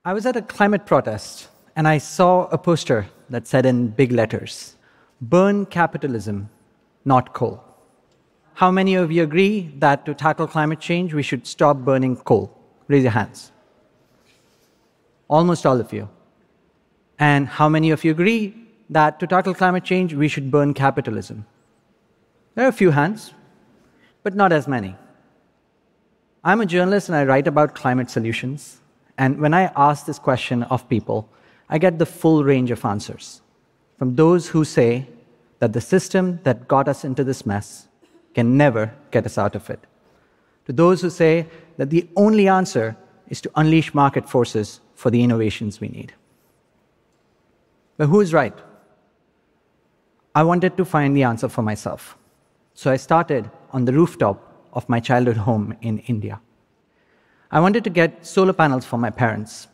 I was at a climate protest and I saw a poster that said in big letters, "Burn capitalism, not coal." How many of you agree that to tackle climate change, we should stop burning coal? Raise your hands. Almost all of you. And how many of you agree that to tackle climate change, we should burn capitalism? There are a few hands, but not as many. I'm a journalist and I write about climate solutions. And when I ask this question of people, I get the full range of answers. From those who say that the system that got us into this mess can never get us out of it, to those who say that the only answer is to unleash market forces for the innovations we need. But who is right? I wanted to find the answer for myself. So I started on the rooftop of my childhood home in India. I wanted to get solar panels for my parents.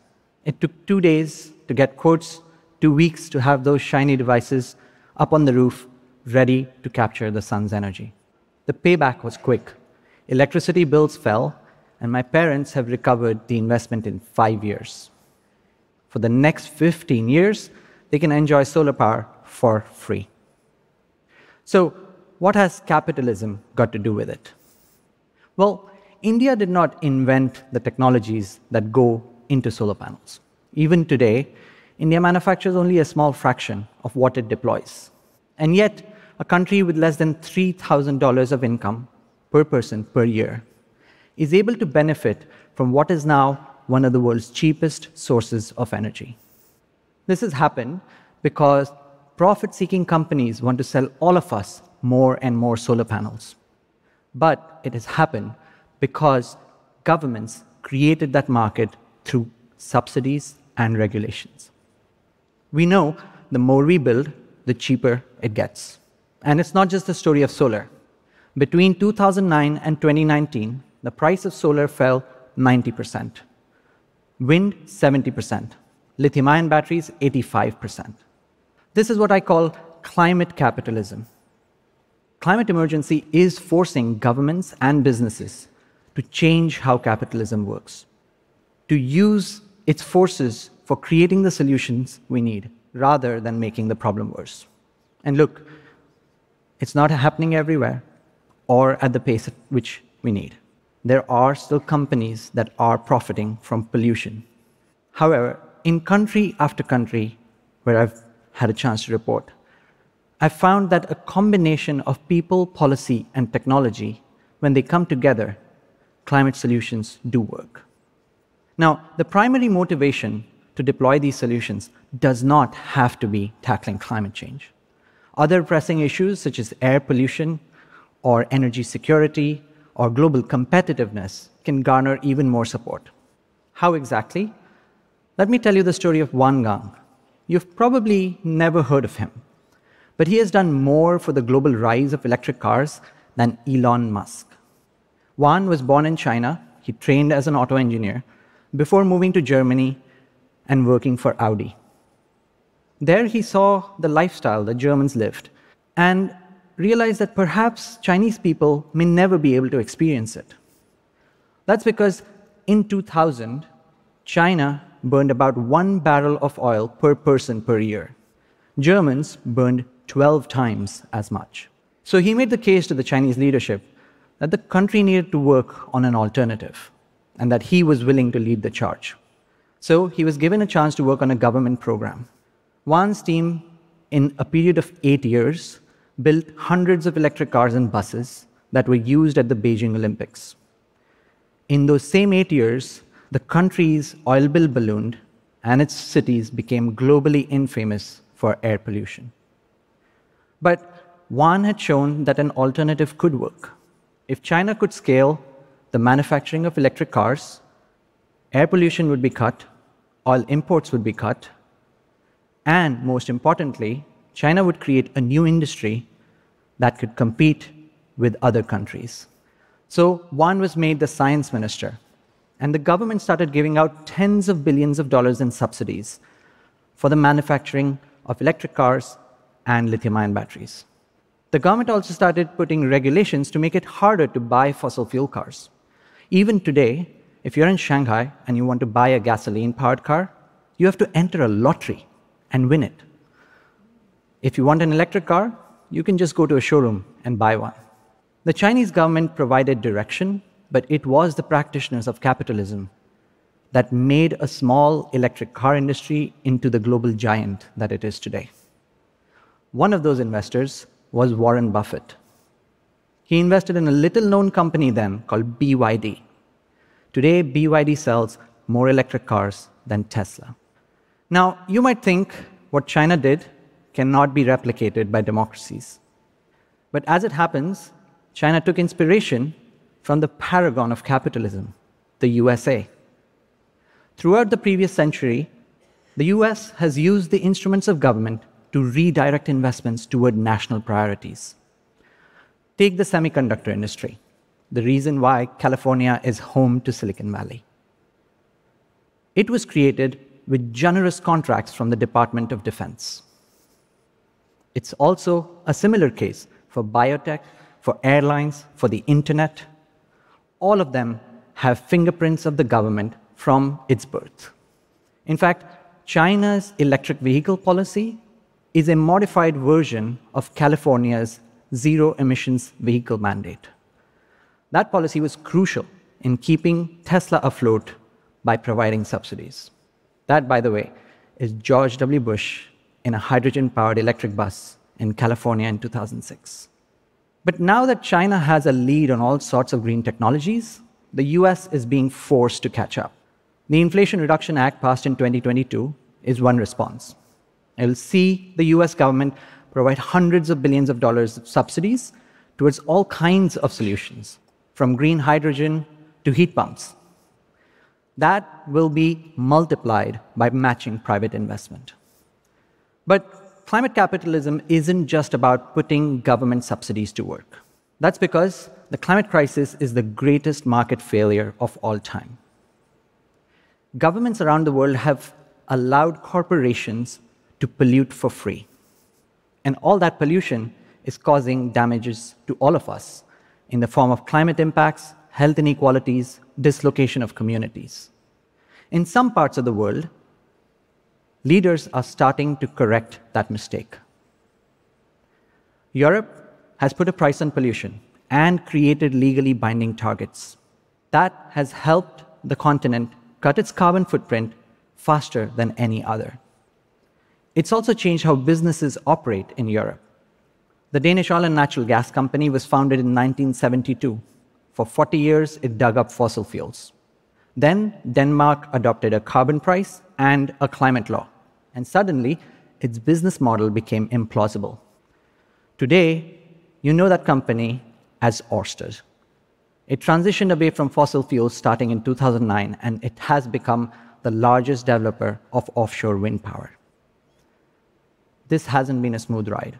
It took 2 days to get quotes, 2 weeks to have those shiny devices up on the roof, ready to capture the sun's energy. The payback was quick. Electricity bills fell, and my parents have recovered the investment in 5 years. For the next 15 years, they can enjoy solar power for free. So, what has capitalism got to do with it? Well, India did not invent the technologies that go into solar panels. Even today, India manufactures only a small fraction of what it deploys. And yet, a country with less than $3,000 of income per person per year is able to benefit from what is now one of the world's cheapest sources of energy. This has happened because profit-seeking companies want to sell all of us more and more solar panels. But it has happened because governments created that market through subsidies and regulations. We know the more we build, the cheaper it gets. And it's not just the story of solar. Between 2009 and 2019, the price of solar fell 90%. Wind, 70%. Lithium-ion batteries, 85%. This is what I call climate capitalism. Climate emergency is forcing governments and businesses to change how capitalism works, to use its forces for creating the solutions we need, rather than making the problem worse. And look, it's not happening everywhere or at the pace at which we need. There are still companies that are profiting from pollution. However, in country after country where I've had a chance to report, I've found that a combination of people, policy, and technology, when they come together, climate solutions do work. Now, the primary motivation to deploy these solutions does not have to be tackling climate change. Other pressing issues such as air pollution or energy security or global competitiveness can garner even more support. How exactly? Let me tell you the story of Wan Gang. You've probably never heard of him, but he has done more for the global rise of electric cars than Elon Musk. Wan was born in China. He trained as an auto engineer before moving to Germany and working for Audi. There he saw the lifestyle that Germans lived and realized that perhaps Chinese people may never be able to experience it. That's because in 2000, China burned about 1 barrel of oil per person per year. Germans burned 12 times as much. So he made the case to the Chinese leadership that the country needed to work on an alternative and that he was willing to lead the charge. So he was given a chance to work on a government program. Wan's team, in a period of 8 years, built hundreds of electric cars and buses that were used at the Beijing Olympics. In those same 8 years, the country's oil bill ballooned and its cities became globally infamous for air pollution. But Wan had shown that an alternative could work. If China could scale the manufacturing of electric cars, air pollution would be cut, oil imports would be cut, and most importantly, China would create a new industry that could compete with other countries. So Wan was made the science minister, and the government started giving out tens of billions of dollars in subsidies for the manufacturing of electric cars and lithium-ion batteries. The government also started putting regulations to make it harder to buy fossil fuel cars. Even today, If you're in Shanghai and you want to buy a gasoline-powered car, you have to enter a lottery and win it. If you want an electric car, you can just go to a showroom and buy one. The Chinese government provided direction, but it was the practitioners of capitalism that made a small electric car industry into the global giant that it is today. One of those investors was Warren Buffett. He invested in a little-known company then called BYD. Today, BYD sells more electric cars than Tesla. Now, you might think what China did cannot be replicated by democracies. But as it happens, China took inspiration from the paragon of capitalism, the USA. Throughout the previous century, the US has used the instruments of government to redirect investments toward national priorities. Take the semiconductor industry, the reason why California is home to Silicon Valley. It was created with generous contracts from the Department of Defense. It's also a similar case for biotech, for airlines, for the internet. All of them have fingerprints of the government from its birth. In fact, China's electric vehicle policy is a modified version of California's zero emissions vehicle mandate. That policy was crucial in keeping Tesla afloat by providing subsidies. That, by the way, is George W. Bush in a hydrogen-powered electric bus in California in 2006. But now that China has a lead on all sorts of green technologies, the US is being forced to catch up. The Inflation Reduction Act passed in 2022 is one response. It will see the US government provide hundreds of billions of dollars of subsidies towards all kinds of solutions, from green hydrogen to heat pumps. That will be multiplied by matching private investment. But climate capitalism isn't just about putting government subsidies to work. That's because the climate crisis is the greatest market failure of all time. Governments around the world have allowed corporations to pollute for free. And all that pollution is causing damages to all of us in the form of climate impacts, health inequalities, dislocation of communities. In some parts of the world, leaders are starting to correct that mistake. Europe has put a price on pollution and created legally binding targets. That has helped the continent cut its carbon footprint faster than any other. It's also changed how businesses operate in Europe. The Danish Oil and Natural Gas Company was founded in 1972. For 40 years, it dug up fossil fuels. Then Denmark adopted a carbon price and a climate law, and suddenly its business model became implausible. Today, you know that company as Ørsted. It transitioned away from fossil fuels starting in 2009, and it has become the largest developer of offshore wind power. This hasn't been a smooth ride.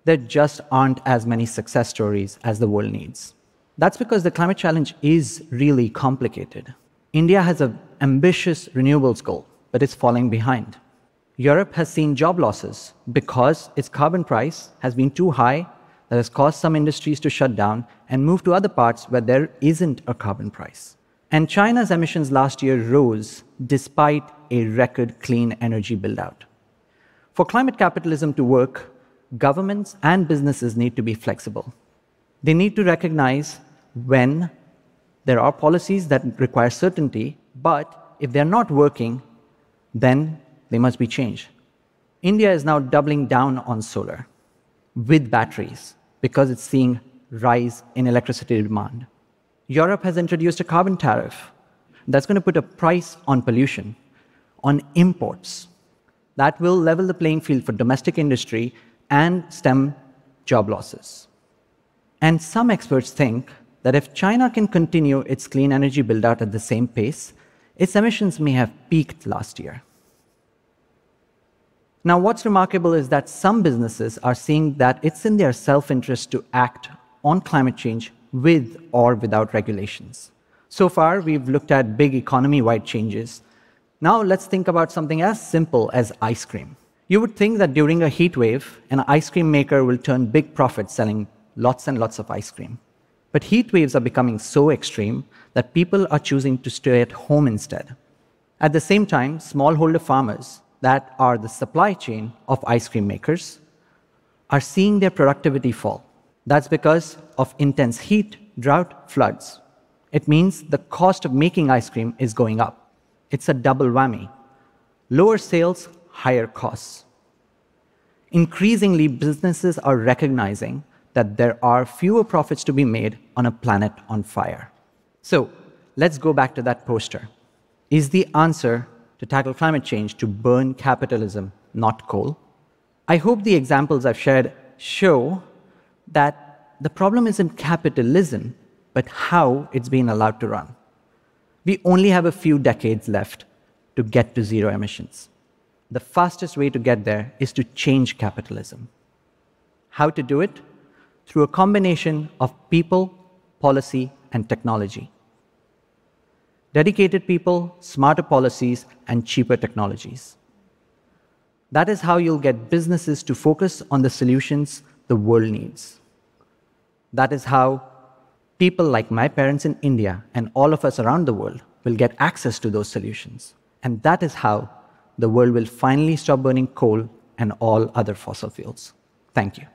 There just aren't as many success stories as the world needs. That's because the climate challenge is really complicated. India has an ambitious renewables goal, but it's falling behind. Europe has seen job losses because its carbon price has been too high that has caused some industries to shut down and move to other parts where there isn't a carbon price. And China's emissions last year rose despite a record clean energy build-out. For climate capitalism to work, governments and businesses need to be flexible. They need to recognize when there are policies that require certainty, but if they're not working, then they must be changed. India is now doubling down on solar with batteries because it's seeing rise in electricity demand. Europe has introduced a carbon tariff that's going to put a price on pollution, on imports. That will level the playing field for domestic industry and stem job losses. And some experts think that if China can continue its clean energy build-out at the same pace, its emissions may have peaked last year. Now, what's remarkable is that some businesses are seeing that it's in their self-interest to act on climate change with or without regulations. So far, we've looked at big economy-wide changes. Now, let's think about something as simple as ice cream. You would think that during a heat wave, an ice cream maker will turn big profits selling lots and lots of ice cream. But heat waves are becoming so extreme that people are choosing to stay at home instead. At the same time, smallholder farmers, that are the supply chain of ice cream makers, are seeing their productivity fall. That's because of intense heat, drought, floods. It means the cost of making ice cream is going up. It's a double whammy. Lower sales, higher costs. Increasingly, businesses are recognizing that there are fewer profits to be made on a planet on fire. So, let's go back to that poster. Is the answer to tackle climate change to burn capitalism, not coal? I hope the examples I've shared show that the problem isn't capitalism, but how it's being allowed to run. We only have a few decades left to get to zero emissions. The fastest way to get there is to change capitalism. How to do it? Through a combination of people, policy, and technology. Dedicated people, smarter policies, and cheaper technologies. That is how you'll get businesses to focus on the solutions the world needs. That is how people like my parents in India and all of us around the world will get access to those solutions. And that is how the world will finally stop burning coal and all other fossil fuels. Thank you.